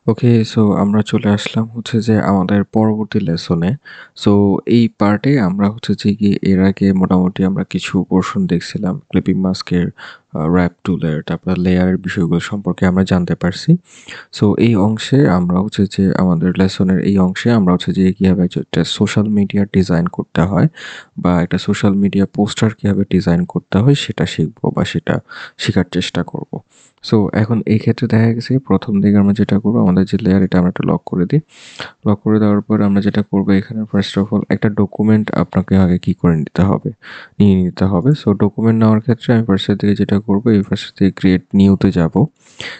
ওকে, so আমরা চলে আসলাম হচ্ছে যে আমাদের পরবর্তী লেসনে। সো এই পার্টে আমরা হচ্ছে যে গিয়ে এর আগে মোটামুটি আমরা কিছু পোর্শন দেখছিলাম ক্লিপিং মাস্কের, র‍্যাপ টুলের, তারপর লেয়ারের বিষয়গুলো সম্পর্কে আমরা জানতে পারছি। সো এই অংশে আমরা হচ্ছে যে আমাদের লেসনের এই অংশে আমরা হচ্ছে যে কীভাবে একটা সোশ্যাল মিডিয়া ডিজাইন করতে হয় বা একটা সোশ্যাল মিডিয়া পোস্টার কীভাবে ডিজাইন করতে হয় সেটা শিখবো বা সেটা শেখার চেষ্টা করব। সো এখন এই ক্ষেত্রে দেখা গেছে কি প্রথম দিকে আমরা যেটা করবো আমাদের যে লেয়ার এটা আমরা একটু লক করে দিই। লক করে দেওয়ার পর আমরা যেটা করবো এখানে ফার্স্ট অফ অল একটা ডকুমেন্ট আপনাকে আগে কি করে নিতে হবে, নিয়ে নিতে হবে। সো ডকুমেন্ট নেওয়ার ক্ষেত্রে আমি ফার্স্টের দিকে যেটা করবো এই ফার্স্টের দিকে ক্রিয়েট নিউতে যাবো।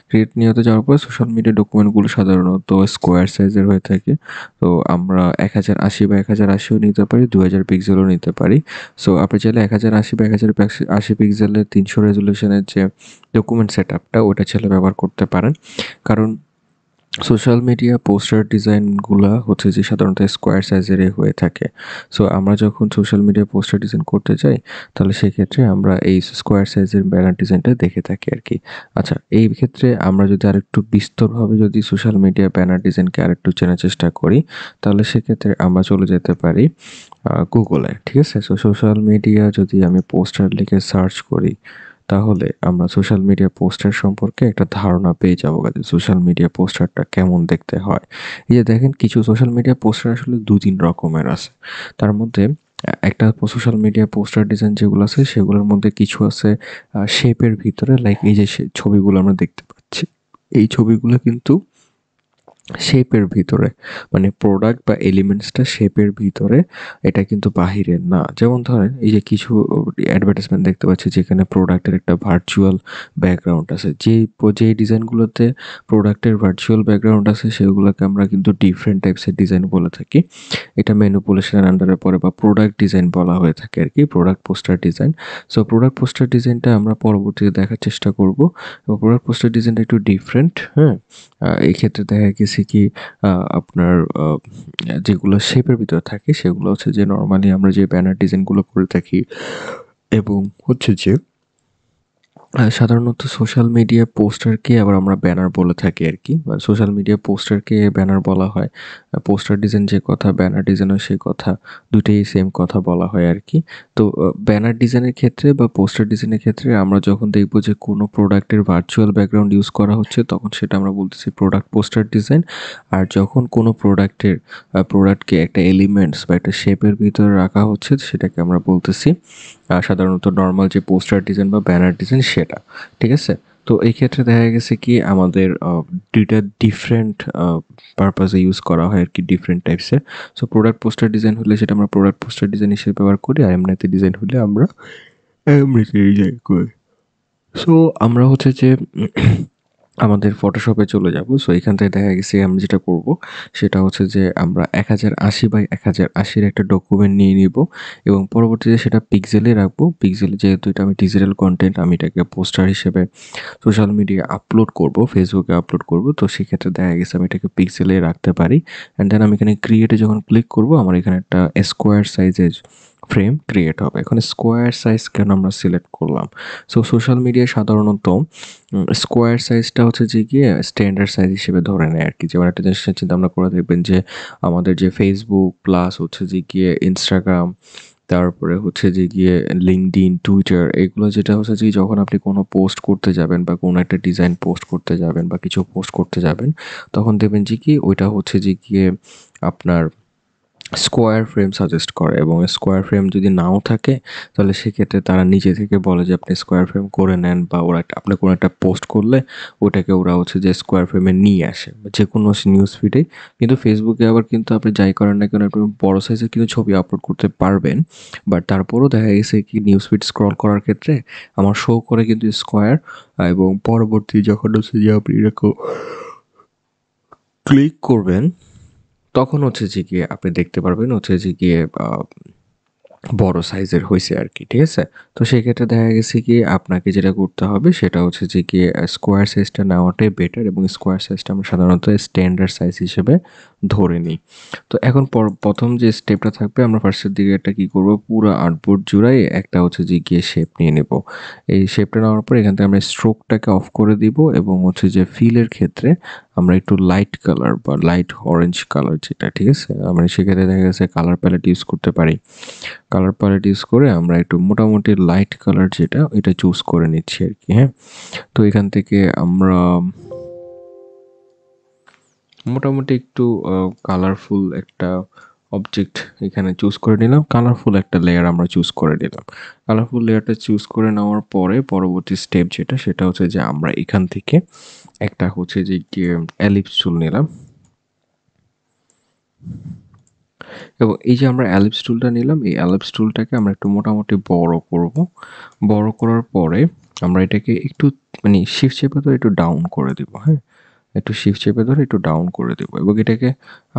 ক্রিয়েট নিউতে যাওয়ার পর সোশ্যাল মিডিয়া ডকুমেন্টগুলো সাধারণত স্কোয়ার সাইজের হয়ে থাকে। তো আমরা 1080 বা 1080ও নিতে পারি, 2000 পিক্সেলও নিতে পারি। সো আপনি চাইলে 1080 বা 1080 পিক্সেলের 300 রেজুলেশনের যে ডকুমেন্ট সেটআপটা ওটা চাইলে ব্যবহার করতে পারেন। কারণ সোশ্যাল মিডিয়া পোস্টার ডিজাইনগুলা হচ্ছে যে সাধারণত স্কোয়ার সাইজেরই হয়ে থাকে। সো আমরা যখন সোশ্যাল মিডিয়া পোস্টার ডিজাইন করতে যাই তাহলে সেক্ষেত্রে আমরা এই স্কোয়ার সাইজের ব্যানার ডিজাইনটা দেখে থাকি আরকি। আচ্ছা, এই ক্ষেত্রে আমরা যদি আরেকটু বিস্তরভাবে যদি সোশ্যাল মিডিয়া ব্যানার ডিজাইনকে আরেকটু চেনার চেষ্টা করি তাহলে সেক্ষেত্রে আমরা চলে যেতে পারি গুগলে, ঠিক আছে? সো সোশ্যাল মিডিয়া যদি আমি পোস্টার লিখে সার্চ করি তাহলে আমরা সোশ্যাল মিডিয়া পোস্টার সম্পর্কে একটা ধারণা পেয়ে যাবো সোশ্যাল মিডিয়া পোস্টারটা কেমন দেখতে হয়। এই যে দেখেন কিছু সোশ্যাল মিডিয়া পোস্টার আসলে ২-৩ রকমের আছে। তার মধ্যে একটা সোশ্যাল মিডিয়া পোস্টার ডিজাইন যেগুলো আছে সেগুলোর মধ্যে কিছু আছে শেপের ভিতরে, লাইক এই যে ছবিগুলো আমরা দেখতে পাচ্ছি। এই ছবিগুলো কিন্তু শেপের ভিতরে, মানে প্রোডাক্ট বা এলিমেন্টসটা শেপের ভিতরে, এটা কিন্তু বাহিরের না। যেমন ধরেন এই যে কিছু অ্যাডভার্টাইজমেন্ট দেখতে পাচ্ছি যেখানে প্রোডাক্টের একটা ভার্চুয়াল ব্যাকগ্রাউন্ড আছে। যেই ডিজাইনগুলোতে প্রোডাক্টের ভার্চুয়াল ব্যাকগ্রাউন্ড আছে সেগুলোকে আমরা কিন্তু ডিফারেন্ট টাইপসের ডিজাইন বলে থাকি। এটা ম্যানিপুলেশনের আন্ডারে পড়ে বা প্রোডাক্ট ডিজাইন বলা হয়ে থাকে আরকি, product poster design. So product poster ডিজাইনটা আমরা পরবর্তীতে দেখার চেষ্টা করব। এবং প্রোডাক্ট পোস্টার ডিজাইনটা একটু ডিফারেন্ট, হ্যাঁ? এই ক্ষেত্রে দেখা গেছে কি আ আপনার যেগুলো শেপের ভিতরে থাকে সেগুলো হচ্ছে যে নরমালি আমরা যে ব্যানার ডিজাইনগুলো করে থাকি এবং হচ্ছে যে সাধারণত সোশ্যাল মিডিয়া পোস্টারকে আবার আমরা ব্যানার বলে থাকি আরকি। বা সোশ্যাল মিডিয়া পোস্টারকে ব্যানার বলা হয়। পোস্টার ডিজাইন যে কথা, ব্যানার ডিজাইনও সেই কথা। ২ টাই সেম কথা বলা হয় আরকি। তো ব্যানার ডিজাইনের ক্ষেত্রে বা পোস্টার ডিজাইনের ক্ষেত্রে আমরা যখন দেখব যে কোনো প্রোডাক্টের ভার্চুয়াল ব্যাকগ্রাউন্ড ইউজ করা হচ্ছে তখন সেটা আমরা বলতেছি প্রোডাক্ট পোস্টার ডিজাইন। আর যখন কোনো প্রোডাক্টকে একটা এলিমেন্টস বা একটা শেপের ভিতরে রাখা হচ্ছে সেটাকে আমরা বলতেছি সাধারণত নরমাল যে পোস্টার ডিজাইন বা ব্যানার ডিজাইন সেটা। ঠিক আছে? তো এই ক্ষেত্রে দেখা গেছে কি আমাদের ২ টা ডিফারেন্ট পারপাসে ইউজ করা হয় আরকি, ডিফারেন্ট টাইপসের। সো প্রোডাক্ট পোস্টার ডিজাইন হলে সেটা আমরা প্রোডাক্ট পোস্টার ডিজাইন হিসেবে ব্যবহার করি। আর এমনিতে ডিজাইন হলে আমরা এমনিতে ডিজাইন করি। সো আমরা হচ্ছে যে আমাদের ফটোশপে চলে যাব। সো এখান থেকে দেখা গেছে আমরা যেটা করব সেটা হচ্ছে যে আমরা 1080 বাই 1080 এর একটা ডকুমেন্ট নিয়ে নিব এবং পরবর্তীতে সেটা পিক্সেলে রাখবো। পিক্সেলে যেহেতু এটা আমি ডিজিটাল কনটেন্ট, আমি এটাকে পোস্টার হিসেবে সোশ্যাল মিডিয়ায় আপলোড করব, ফেসবুকে আপলোড করব। তো সেক্ষেত্রে দেখা গেছে আমি এটাকে পিক্সেলে রাখতে পারি। অ্যান্ড দেন আমি এখানে ক্রিয়েটে যখন ক্লিক করব আমার এখানে একটা স্কোয়ার সাইজের ফ্রেম ক্রিয়েট হবে। এখন স্কোয়ার সাইজ কেন আমরা সিলেক্ট করলাম? সো সোশ্যাল মিডিয়ায় সাধারণত স্কোয়ার সাইজটা হচ্ছে যে গিয়ে স্ট্যান্ডার্ড সাইজ হিসেবে ধরে নেয় আরকি। যেমন একটা জিনিস চিন্তা ভাবনা করে দেখবেন যে আমাদের যে Facebook প্লাস হচ্ছে যে গিয়ে Instagram, তারপরে হচ্ছে যে গিয়ে LinkedIn, Twitter, এগুলো যেটা হচ্ছে যে যখন আপনি কোনো পোস্ট করতে যাবেন বা কোনো একটা ডিজাইন পোস্ট করতে যাবেন বা কিছু পোস্ট করতে যাবেন, তখন দেখবেন যে কি ওইটা হচ্ছে যে গিয়ে আপনার স্কোয়ার ফ্রেম সাজেস্ট করে এবং স্কোয়ার ফ্রেম যদি নাও থাকে তাহলে সেক্ষেত্রে তারা নিজে থেকে বলে যে আপনি স্কোয়ার ফ্রেম করে নেন, বা ওরা আপনি কোনো একটা পোস্ট করলে ওটাকে ওরা হচ্ছে যে স্কোয়ার ফ্রেমে নিয়ে আসে যে কোনো নিউজ ফিডে। কিন্তু ফেসবুকে আবার কিন্তু আপনি যাই করেন না কেন একটু বড় সাইজের কিন্তু ছবি আপলোড করতে পারবেন, বাট তারপরেও দেখা গেছে কি নিউজ ফিড স্ক্রল করার ক্ষেত্রে আমার শো করে কিন্তু স্কোয়ার। এবং পরবর্তী যখন হচ্ছে যে আপনি এরকম ক্লিক করবেন তখন হচ্ছে যে গিয়ে আপনি দেখতে পারবেন হচ্ছে যে গিয়ে বড় সাইজের হইছে আরকি। ঠিক আছে? তো সেক্ষেত্রে দেখা গেছে কি আপনাকে যেটা করতে হবে সেটা হচ্ছে যে গিয়ে স্কোয়ার সাইজটা নেওয়াটাই বেটার এবং স্কোয়ার সাইজটা আমরা সাধারণত স্ট্যান্ডার্ড সাইজ হিসেবে ধরে নিই। তো এখন ১ম যে স্টেপটা থাকবে আমরা ফার্স্টের দিকে একটা কি করব, পুরা আর্টবোর্ড জুড়াই একটা হচ্ছে যে গিয়ে শেপ নিয়ে নেব। এই শেপটা নেওয়ার পর এখান থেকে আমরা স্ট্রোকটাকে অফ করে দিব এবং হচ্ছে যে ফিল এর ক্ষেত্রে আমরা একটু লাইট কালার বা লাইট অরেঞ্জ কালার যেটা, ঠিক আছে, আমরা সেক্ষেত্রে দেখা গেছে কালার প্যালেট ইউজ করতে পারি। কালার প্যালেট ইউজ করে আমরা একটু মোটামুটি লাইট কালার যেটা এটা চুজ করে নিচ্ছি আর কি। হ্যাঁ, তো এখান থেকে আমরা মোটামুটি একটু কালারফুল একটা অবজেক্ট এখানে চুজ করে নিলাম, কালারফুল একটা লেয়ার আমরা চুজ করে নিলাম। কালারফুল লেয়ারটা চুজ করে নেওয়ার পরে পরবর্তী স্টেপ যেটা, সেটা হচ্ছে যে আমরা এখান থেকে একটা হচ্ছে যে অ্যালিপস টুল নিলাম, এবং এই যে আমরা অ্যালিপস টুলটা নিলাম, এই অ্যালিপস টুলটাকে আমরা একটু মোটামুটি বড় করব। বড় করার পরে আমরা এটাকে একটু মানে শিফট চেপে ধরে একটু ডাউন করে দিব। হ্যাঁ, একটু শিফট চেপে ধরে একটু ডাউন করে দেবো, এবং এটাকে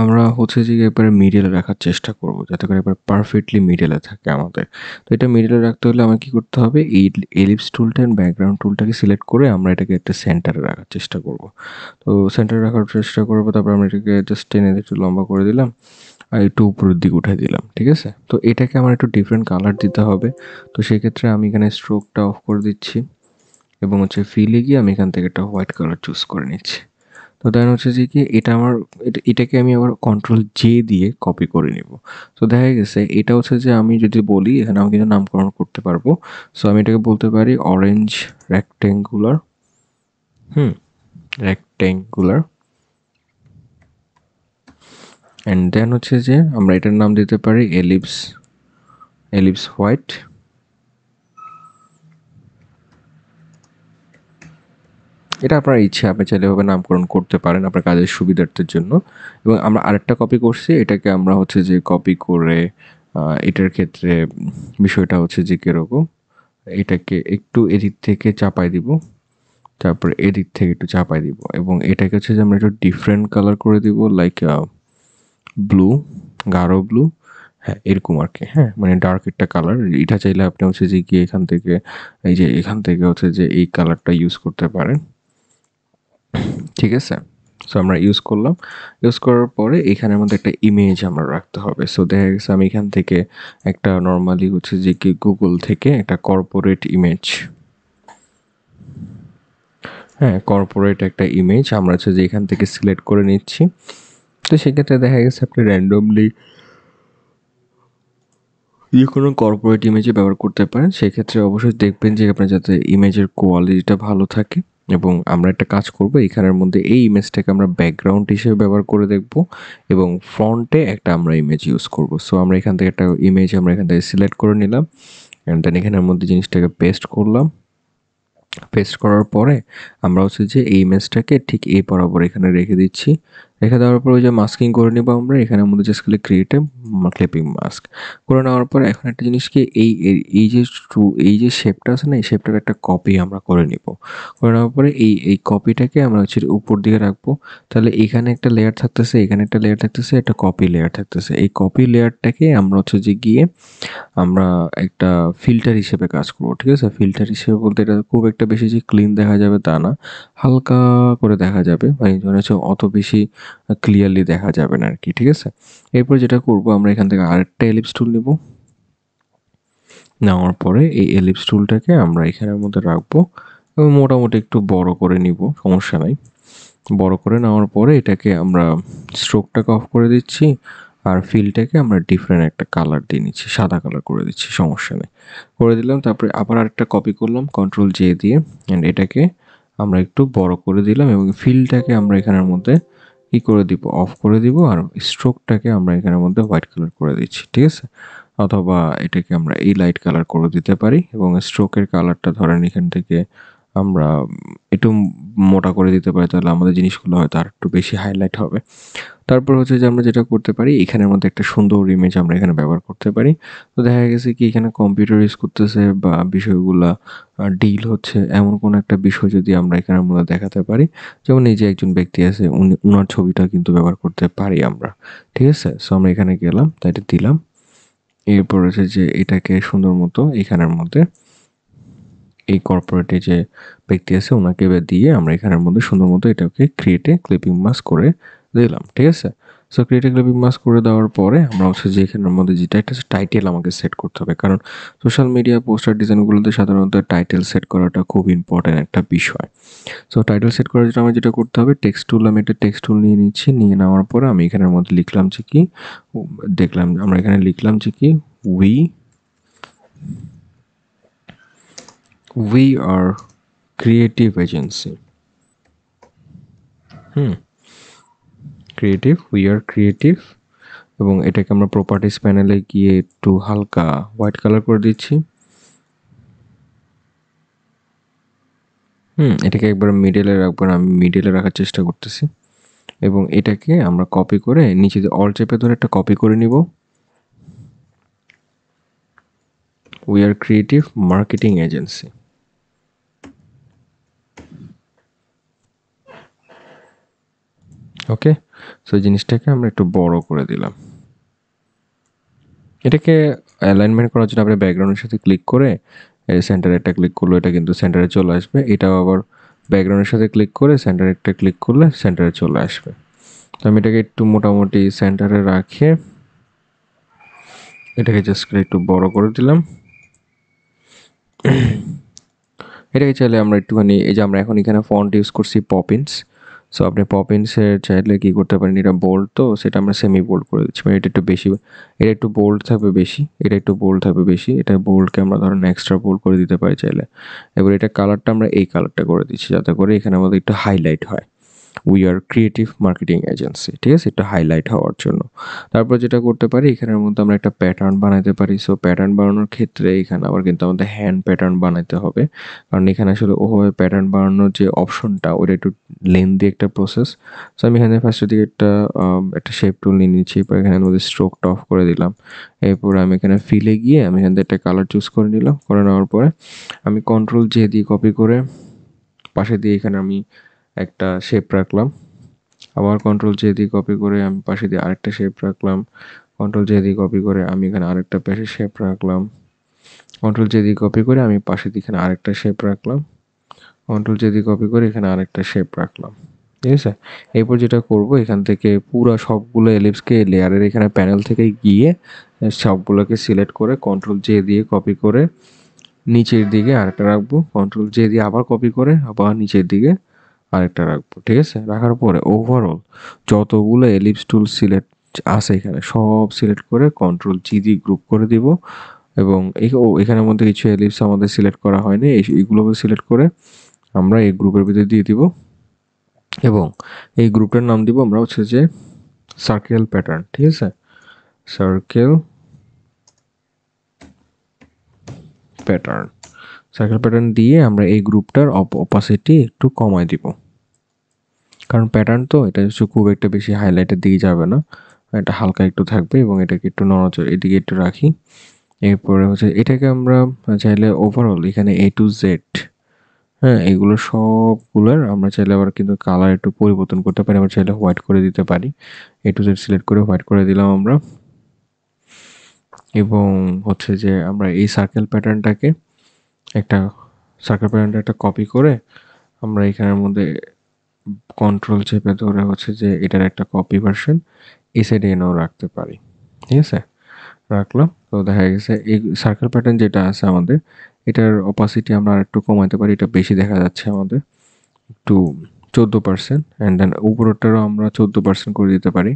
আমরা হচ্ছে যে এবারে মিডলে রাখার চেষ্টা করব, যাতে করে এবার পারফেক্টলি মিডলে থাকে আমাদের। তো এটা মিডলে রাখতে হলে আমার কি করতে হবে, এই এলিপস টুলটা এন্ড ব্যাকগ্রাউন্ড টুলটাকে সিলেক্ট করে আমরা এটাকে একটা সেন্টারে রাখার চেষ্টা করব। তো সেন্টারে রাখার চেষ্টা করবো, তারপর আমরা এটাকে জাস্ট টেনে একটু লম্বা করে দিলাম আর একটু উপরের দিকে উঠে দিলাম, ঠিক আছে। তো এটাকে আমার একটু ডিফারেন্ট কালার দিতে হবে। তো সেক্ষেত্রে আমি এখানে স্ট্রোকটা অফ করে দিচ্ছি, এবং হচ্ছে ফিলে গিয়ে আমি এখান থেকে একটা হোয়াইট কালার চুজ করে নিচ্ছি। তো দেন হচ্ছে যে কি এটা আমার এটাকে আমি আবার কন্ট্রোল জে দিয়ে কপি করে নিব। তো দেখা গেছে এটা হচ্ছে যে আমি যদি বলি এখানে আমি কিন্তু নামকরণ করতে পারবো। সো আমি এটাকে বলতে পারি orange rectangular, rectangular, and then হচ্ছে যে আমরা এটার নাম দিতে পারি এলিপস, এলিপস হোয়াইট। এটা আপনার ইচ্ছা, আপনি চাইলে এভাবে নামকরণ করতে পারেন আপনার কাজের সুবিধার্থের জন্য। এবং আমরা আরেকটা কপি করছি, এটাকে আমরা হচ্ছে যে কপি করে এটার ক্ষেত্রে বিষয়টা হচ্ছে যে কীরকম, এটাকে একটু এদিক থেকে চাপাই দিব, তারপর এদিক থেকে একটু চাপাই দিব, এবং এটাকে হচ্ছে যে আমরা একটু ডিফারেন্ট কালার করে দিব, লাইক ব্লু, গাঢ় ব্লু। হ্যাঁ, এরকম আর কি। হ্যাঁ, মানে ডার্ক একটা কালার। এটা চাইলে আপনি হচ্ছে যে গিয়ে এখান থেকে এই যে এখান থেকে হচ্ছে যে এই কালারটা ইউজ করতে পারেন, ঠিক আছে। সো আমরা ইউজ করলাম, ইউজ করার পরে এখানের মধ্যে একটা ইমেজ আমরা রাখতে হবে। সো দেখা গেছে আমি এখান থেকে একটা নর্মালি হচ্ছে যে কি গুগল থেকে একটা কর্পোরেট ইমেজ, হ্যাঁ, কর্পোরেট একটা ইমেজ আমরা হচ্ছে যে এখান থেকে সিলেক্ট করে নিচ্ছি। তো সেক্ষেত্রে দেখা গেছে আপনি র্যান্ডমলি যে কোনো কর্পোরেট ইমেজে ব্যবহার করতে পারেন। সেক্ষেত্রে অবশ্যই দেখবেন যে আপনার যাতে ইমেজের কোয়ালিটিটা ভালো থাকে। এবং আমরা একটা কাজ করব, এখানের মধ্যে এই ইমেজটাকে আমরা ব্যাকগ্রাউন্ড হিসেবে ব্যবহার করে দেখব, এবং ফ্রন্টে একটা আমরা ইমেজ ইউজ করব। সো আমরা এখান থেকে একটা ইমেজ আমরা এখান থেকে সিলেক্ট করে নিলাম, অ্যান্ড দেন এখানের মধ্যে জিনিসটাকে পেস্ট করলাম। পেস্ট করার পরে আমরা হচ্ছে যে এই ইমেজটাকে ঠিক এই বরাবর এখানে রেখে দিচ্ছি। রেখে দেওয়ার পর ওই যে মাস্কিং করে নিব আমরা, এখানের মধ্যে জাস্ট খালি ক্রিয়েট এ ক্লিপিং মাস্ক করে নেওয়ার পরে এখন একটা জিনিস কি এই যে শেপটা আছে না, এই শেপটার একটা কপি আমরা করে নিব। করে নেওয়ার পরে এই কপিটাকে আমরা হচ্ছে উপর দিকে রাখবো। তাহলে এখানে একটা লেয়ার থাকতেছে, এখানে একটা লেয়ার থাকতেছে, একটা কপি লেয়ার থাকতেছে। এই কপি লেয়ারটাকে আমরা হচ্ছে যে গিয়ে আমরা একটা ফিল্টার হিসেবে কাজ করব, ঠিক আছে। ফিল্টার হিসেবে বলতে এটা খুব একটা বেশি যে ক্লিন দেখা যাবে তা না, হালকা করে দেখা যাবে, মানে মনে হচ্ছে অত বেশি ক্লিয়ারলি দেখা যাবে না আর কি, ঠিক আছে। এরপর যেটা করব, আমরা এখান থেকে আরেকটা এলিপস টুল নিব, নেওয়ার পরে এই এলিপস টুলটাকে আমরা এখানের মধ্যে রাখবো, এবং মোটামুটি একটু বড় করে নিব, সমস্যা নাই। বড় করে নেওয়ার পরে এটাকে আমরা স্ট্রোকটাকে অফ করে দিচ্ছি, আর ফিলটাকে আমরা ডিফারেন্ট একটা কালার দিয়ে নিচ্ছি, সাদা কালার করে দিচ্ছি, সমস্যা নেই। করে দিলাম, তারপরে আবার আরেকটা কপি করলাম কন্ট্রোল জে দিয়ে, অ্যান্ড এটাকে আমরা একটু বড় করে দিলাম, এবং ফিলটাকে আমরা এখানের মধ্যে কি করে দিব, অফ করে দিব, আর স্ট্রোকটাকে আমরা এখানের মধ্যে হোয়াইট কালার করে দিচ্ছি, ঠিক আছে। অথবা এটাকে আমরা এই লাইট কালার করে দিতে পারি, এবং স্ট্রোকের কালারটা ধরেন এখান থেকে আমরা একটু মোটা করে দিতে পারি, তাহলে আমাদের জিনিসগুলো হয়তো আর একটু বেশি হাইলাইট হবে। তারপর হচ্ছে যে আমরা যেটা করতে পারি, এখানের মধ্যে একটা সুন্দর ইমেজ আমরা এখানে ব্যবহার করতে পারি। তো দেখা গেছে কি এখানে কম্পিউটার ইউজ করতেছে বা বিষয়গুলা ডিল হচ্ছে, এমন কোনো একটা বিষয় যদি আমরা এখানের মধ্যে দেখাতে পারি, যেমন এই যে একজন ব্যক্তি আছে, উনার ছবিটা কিন্তু ব্যবহার করতে পারি আমরা, ঠিক আছে। সো আমরা এখানে গেলাম, তাই এটা দিলাম। এরপর হচ্ছে যে এটাকে সুন্দর মতো এখানের মধ্যে এই কর্পোরেটে যে ব্যক্তি আছে ওনাকে দিয়ে আমরা এখানের মধ্যে সুন্দর মতো এটাকে ক্রিয়েটে ক্লিপিং মাস্ক করে দিলাম, ঠিক আছে। সো ক্রিয়েট ক্লিপিং মাস্ক করে দেওয়ার পরে আমরা হচ্ছে যে এখানের মধ্যে যেটা একটা টাইটেল আমাকে সেট করতে হবে, কারণ সোশ্যাল মিডিয়া পোস্টার ডিজাইনগুলোতে সাধারণত টাইটেল সেট করাটা খুব ইম্পর্ট্যান্ট একটা বিষয়। সো টাইটেল সেট করার জন্য আমার যেটা করতে হবে, টেক্সট টুল, আমি একটা টেক্সট টুল নিয়ে নিচ্ছি। নিয়ে নেওয়ার পরে আমি এখানের মধ্যে লিখলাম যে কি, দেখলাম আমরা এখানে লিখলাম যে কি, we we are creative agency. We are creative, এবং এটাকে আমরা প্রপার্টিস প্যানেলে গিয়ে একটু হালকা হোয়াইট কালার করে দিচ্ছি। এটাকে একবার মিডলে রাখবার, আমি মিডলে রাখার চেষ্টা করতেছি। এবং এটাকে আমরা কপি করে নিচে যে অল চেপে ধরে একটা কপি করে নিব। We are creative marketing agency. Okay, so জিনিসটাকে আমরা একটু বড় করে দিলাম। এটাকে অ্যালাইনমেন্ট করার জন্য আপনি ব্যাকগ্রাউন্ডের সাথে ক্লিক করে সেন্টারে একটা ক্লিক করলে এটা কিন্তু সেন্টারে চলে আসবে। এটাও আবার ব্যাকগ্রাউন্ডের সাথে ক্লিক করে সেন্টারে একটা ক্লিক করলে সেন্টারে চলে আসবে। তো আমি এটাকে একটু মোটামুটি সেন্টারে রাখে এটাকে জাস্ট একটু বড় করে দিলাম। এটাকে চাইলে আমরা একটুখানি, এই যে আমরা এখন এখানে ফন্ট ইউজ করছি পপিন্স। সো আপনি পপিন্সের চাইলে কি করতে পারেন, এটা বোল্ড তো সেটা আমরা সেমি বোল্ড করে দিচ্ছি, মানে এটা একটু বেশি, এটা একটু বোল্ড থাকবে বেশি, এটা একটু বোল্ড থাকবে বেশি, এটা বোল্ডকে আমরা ধরেন এক্সট্রা বোল্ড করে দিতে পারি চাইলে। এবার এটা কালারটা আমরা এই কালারটা করে দিচ্ছি যাতে করে এখানে আমাদের একটু হাইলাইট হয়। We are creative marketing agency, ঠিক আছে, একটু হাইলাইট হওয়ার জন্য। তারপর যেটা করতে পারি, এখানের মধ্যে আমরা একটা প্যাটার্ন বানাতে পারি। সো প্যাটার্ন বানানোর ক্ষেত্রে এখানে আবার কিন্তু আমাদের হ্যান্ড প্যাটার্ন বানাতে হবে, কারণ এখানে আসলে ওভাবে প্যাটার্ন বানানোর যে অপশনটা ওটা একটু লেন্দি একটা প্রসেস। সো আমি এখানে ফার্স্টের দিকে একটা শেপ টুল নিয়ে নিচ্ছি, এরপর এখানে মধ্যে স্ট্রোকটা অফ করে দিলাম। এরপর আমি এখানে ফিলে গিয়ে আমি এখান থেকে একটা কালার চুজ করে নিলাম। করে নেওয়ার পরে আমি কন্ট্রোল জে দিয়ে কপি করে পাশে দিয়ে এখানে আমি একটা শেপ রাখলাম। আবার কন্ট্রোল জে দিয়ে কপি করে আমি পাশে দিয়ে আরেকটা শেপ রাখলাম। কন্ট্রোল জে দিয়ে কপি করে আমি এখানে আরেকটা পাশে শেপ রাখলাম। কন্ট্রোল জে দিয়ে কপি করে আমি পাশে দিয়ে এখানে আরেকটা শেপ রাখলাম। কন্ট্রোল জে দিয়ে কপি করে এখানে আরেকটা শেপ রাখলাম। ঠিক আছে, এরপর যেটা করব, এখান থেকে পুরো সবগুলো এলিপসকে লেয়ারের এখানে প্যানেল থেকে গিয়ে সবগুলোকে সিলেক্ট করে কন্ট্রোল জে দিয়ে কপি করে নিচের দিকে আরেকটা রাখবো। কন্ট্রোল জে দিয়ে আবার কপি করে আবার নিচের দিকে আরেকটা রাখবো। ঠিক আছে, রাখার পরে ওভারঅল যতগুলো এলিপস টুল সিলেক্ট আছে এখানে সব সিলেক্ট করে কন্ট্রোল জি দিয়ে গ্রুপ করে দিব। এবং এখানের মধ্যে কিছু এলিপস আমাদের সিলেক্ট করা হয়নি, এইগুলোকে সিলেক্ট করে আমরা এই গ্রুপের ভিতরে দিয়ে দিব। এবং এই গ্রুপটার নাম দিব আমরা হচ্ছে যে সার্কেল প্যাটার্ন। ঠিক আছে, সার্কেল প্যাটার্ন। সার্কেল প্যাটার্ন দিয়ে আমরা এই গ্রুপটার অপাসিটি একটু কমায় দিব, কারণ প্যাটার্ন তো এটা হচ্ছে খুব একটা বেশি হাইলাইটের দিকে যাবে না, এটা হালকা একটু থাকবে। এবং এটাকে একটু নড়াচড়া এদিকে একটু রাখি। এরপরে হচ্ছে এটাকে আমরা চাইলে ওভারঅল এখানে এ টু জেড, হ্যাঁ, এগুলো সবগুলোর আমরা চাইলে আবার কিন্তু কালার একটু পরিবর্তন করতে পারি, আমরা চাইলে হোয়াইট করে দিতে পারি। এ টু জেড সিলেক্ট করে হোয়াইট করে দিলাম আমরা। এবং হচ্ছে যে আমরা এই সার্কেল প্যাটার্নটা একটা কপি করে আমরা এখানের মধ্যে কন্ট্রোল চেপে ধরে হচ্ছে যে এটার একটা কপি ভার্সন এই সাইডে এনেও রাখতে পারি। ঠিক আছে, রাখলাম। তো দেখা গেছে এই সার্কেল প্যাটার্ন যেটা আছে আমাদের, এটার অপাসিটি আমরা আরেকটু কমাতে পারি, এটা বেশি দেখা যাচ্ছে আমাদের, একটু 14%। অ্যান্ড দেন উপরেরটারও আমরা 14% করে দিতে পারি।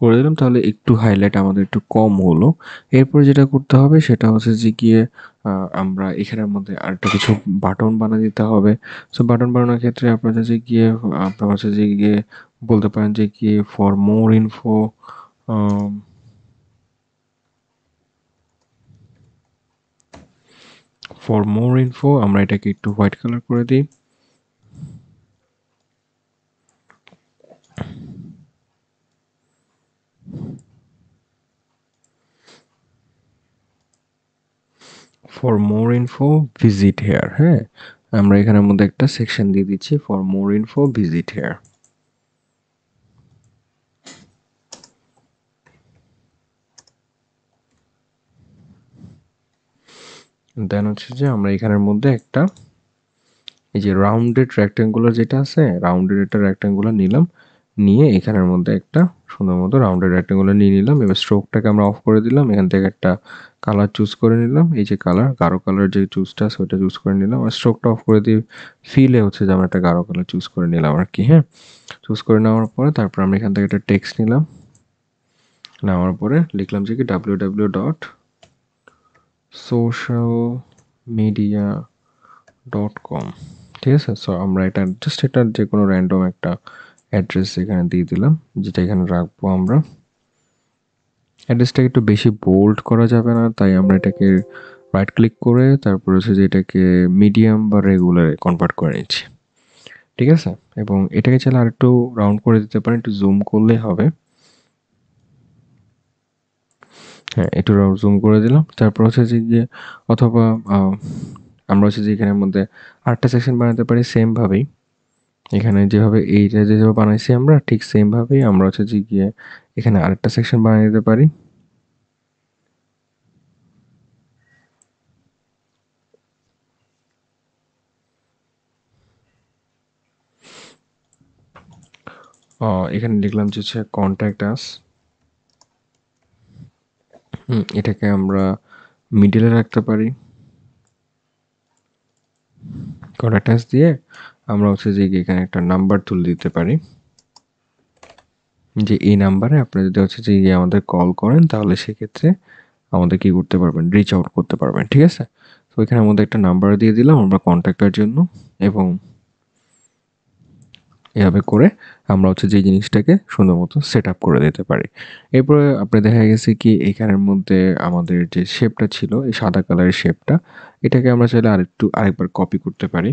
করে দিলাম, তাহলে একটু হাইলাইট আমাদের একটু কম হলো। এরপর যেটা করতে হবে সেটা হচ্ছে যে গিয়ে আমরা এখানের মধ্যে আরেকটা কিছু বাটন বানিয়ে দিতে হবে। সো বাটন বানানোর ক্ষেত্রে আপনার হচ্ছে গিয়ে আপনার হচ্ছে যে গিয়ে বলতে পারেন যে গিয়ে ফর মোর ইনফো আমরা এটাকে একটু হোয়াইট কালার করে দিই। For more info visit here. হ্যাঁ, আমরা এখানের মধ্যে একটা সেকশন দিয়ে দিচ্ছি, for more info visit here. Then হচ্ছে যে আমরা এখানের মধ্যে একটা এই যে রাউন্ডেড রেক্ট্যাঙ্গুলার যেটা আছে, রাউন্ডেড একটা রেক্ট্যাঙ্গুলার নিলাম, নিয়ে এখানের মধ্যে একটা সুন্দর মতো রাউন্ডেড রেক্ট্যাঙ্গুলার নিয়ে নিলাম। এবার স্ট্রোকটাকে আমরা অফ করে দিলাম, এখান থেকে একটা কালার চুজ করে নিলাম, এই যে কালার, গাঢ় কালার যে চুজটা আছে ওইটা চুজ করে নিলাম, আর স্ট্রোকটা অফ করে দিয়ে ফিলে হচ্ছে যে আমরা একটা গাঢ় কালার চুজ করে নিলাম আর কি। হ্যাঁ, চুজ করে নেওয়ার পরে তারপর আমরা এখান থেকে একটা টেক্সট নিলাম, নেওয়ার পরে লিখলাম যে কি www.socialmedia.com, ঠিক আছে। সো আমরা এটা জাস্ট এটা যে কোনো র্যান্ডম একটা অ্যাড্রেস এখানে দিয়ে দিলাম, যেটা এখানে রাখবো আমরা। অ্যাড্রেসটাকে একটু বেশি বোল্ড করা যাবে না, তাই আমরা এটাকে রাইট ক্লিক করে তারপর হচ্ছে যে এটাকে মিডিয়াম বা রেগুলারে কনভার্ট করে নিচ্ছি, ঠিক আছে। এবং এটাকে চাইলে আরেকটু রাউন্ড করে দিতে পারেন, একটু জুম করলেই হবে। হ্যাঁ, একটু জুম করে দিলাম। তারপর হচ্ছে যে অথবা আমরা হচ্ছে যে এখানের মধ্যে আরেকটা সেকশন বানাতে পারি সেমভাবেই। এখানে যেভাবে এইটা যেভাবে বানাইছি আমরা ঠিক সেমভাবেই আমরা হচ্ছে যে গিয়ে এখানে আরেকটা সেকশন বানিয়ে দিতে পারি। এখানে লিখলাম যে হচ্ছে কন্ট্যাক্ট আস। এটাকে আমরা মিডলে রাখতে পারি। কন্ট্যাক্ট আস দিয়ে আমরা হচ্ছে যে এখানে একটা নাম্বার তুলে দিতে পারি, যে এই নাম্বারে আপনি যদি হচ্ছে যে আমাদের কল করেন তাহলে সেক্ষেত্রে আমাদের কি করতে পারবেন, রিচ আউট করতে পারবেন, ঠিক আছে। তো এখানে আমাদের একটা নাম্বার দিয়ে দিলাম আমরা কন্ট্যাক্টের জন্য, এবং এভাবে করে আমরা হচ্ছে যে জিনিসটাকে সুন্দর মতো সেট আপ করে দিতে পারি। এরপরে আপনি দেখা গেছে কি এখানের মধ্যে আমাদের যে শেপটা ছিল, এই সাদা কালারের শেপটা, এটাকে আমরা চাইলে আরেকবার কপি করতে পারি।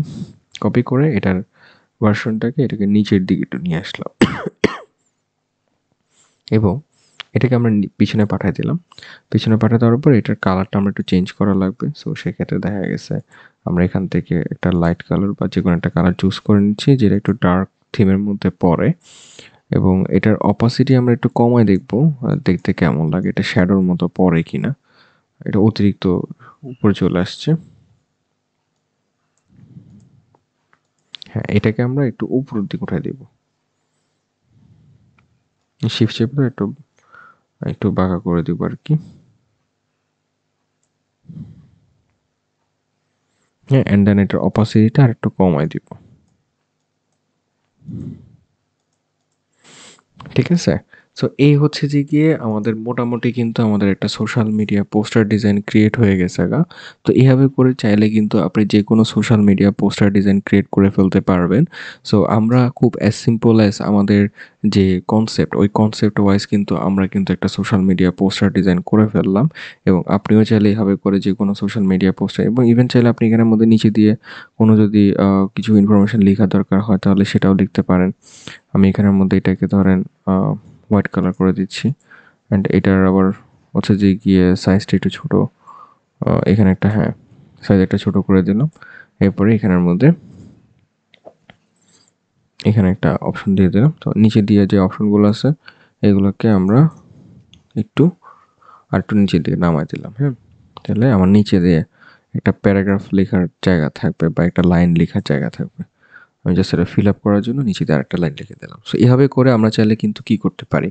কপি করে এটার ভার্সনটাকে এটাকে নিচের দিকে একটু নিয়ে আসলাম এবং এটাকে আমরা পিছনে পাঠিয়ে দিলাম। পিছনে পাঠিয়ে দেওয়ার পর এটার কালারটা আমরা একটু চেঞ্জ করা লাগবে। সো সেক্ষেত্রে দেখা গেছে আমরা এখান থেকে একটা লাইট কালার বা যে কোনো একটা কালার চুজ করে নিচ্ছি, যেটা একটু ডার্ক থিমের মধ্যে পড়ে, এবং এটার অপাসিটি আমরা একটু কমায় দেখবো দেখতে কেমন লাগে, এটা শ্যাডোর মতো পড়ে কিনা, এটা অতিরিক্ত উপরে চলে আসছে। হ্যাঁ, এটাকে আমরা একটু উপরের দিকে উঠাই দিব, শিফট চেপে একটু একটু বাঁকা করে দিব আর কি। হ্যাঁ, অ্যান্ড দেন এটার অপাসিটিটা আর একটু কমায় দিব, ঠিক আছে। সো এই হচ্ছে যে গিয়ে আমাদের মোটামুটি কিন্তু আমাদের একটা social media poster design create হয়ে গেছে গা। তো এইভাবে করে চাইলে কিন্তু আপনি যে কোনো social media poster design create করে ফেলতে পারবেন। সো আমরা খুব অ্যাজ সিম্পল অ্যাজ আমাদের যে কনসেপ্ট, ওই কনসেপ্ট ওয়াইজ কিন্তু আমরা কিন্তু একটা সোশ্যাল মিডিয়া পোস্টার ডিজাইন করে ফেললাম, এবং আপনিও চাইলে এইভাবে করে যে কোনো সোশ্যাল মিডিয়া পোস্টার, এবং ইভেন চাইলে আপনি এখানের মধ্যে নিচে দিয়ে কোনো যদি কিছু ইনফরমেশন লেখা দরকার হয় তাহলে সেটাও লিখতে পারেন। আমি এখানের মধ্যে এটাকে ধরেন হোয়াইট কালার করে দিচ্ছি, অ্যান্ড এটার আবার হচ্ছে যে গিয়ে সাইজটা একটু ছোটো, এখানে একটা, হ্যাঁ, সাইজ একটা ছোটো করে দিলাম। এরপরে এখানের মধ্যে এখানে একটা অপশন দিয়ে দিলাম। তো নিচে দিয়ে যে অপশনগুলো আছে এগুলোকে আমরা একটু আর একটু নিচের দিকে নামাই দিলাম। হ্যাঁ, তাহলে আমার নিচে দিয়ে একটা প্যারাগ্রাফ লেখার জায়গা থাকবে বা একটা লাইন লেখার জায়গা থাকবে। আমি জাস্ট এটা ফিল আপ করার জন্য নিচে দিয়ে আরেকটা লাইন লিখে দিলাম। সো এভাবে করে আমরা চাইলে কিন্তু কি করতে পারি,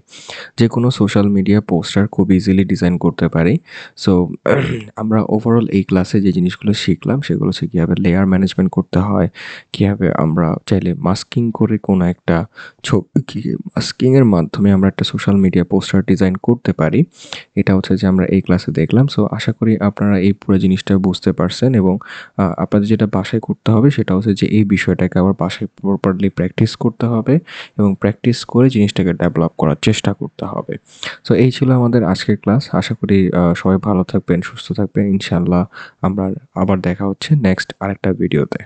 যে কোনো সোশ্যাল মিডিয়া পোস্টার খুব ইজিলি ডিজাইন করতে পারি। সো আমরা ওভারঅল এই ক্লাসে যে জিনিসগুলো শিখলাম সেগুলো হচ্ছে কীভাবে লেয়ার ম্যানেজমেন্ট করতে হয়, কীভাবে আমরা চাইলে মাস্কিং করে কোনো একটা ছবি, মাস্কিংয়ের মাধ্যমে আমরা একটা সোশ্যাল মিডিয়া পোস্টার ডিজাইন করতে পারি। এটা হচ্ছে যে আমরা এই ক্লাসে দেখলাম। সো আশা করি আপনারা এই পুরো জিনিসটা বুঝতে পারছেন, এবং আপনাদের যেটা বাসায় করতে হবে সেটা হচ্ছে যে এই বিষয়টাকে আবার বাসায় প্রপারলি প্র্যাকটিস করতে হবে, এবং প্র্যাকটিস করে জিনিসটাকে ডেভেলপ করার চেষ্টা করতে হবে। সো এই ছিল আমাদের আজকের ক্লাস। আশা করি সবাই ভালো থাকবেন, সুস্থ থাকবেন। ইনশাআল্লাহ আমরা আবার দেখা হচ্ছে নেক্সট আরেকটা ভিডিওতে।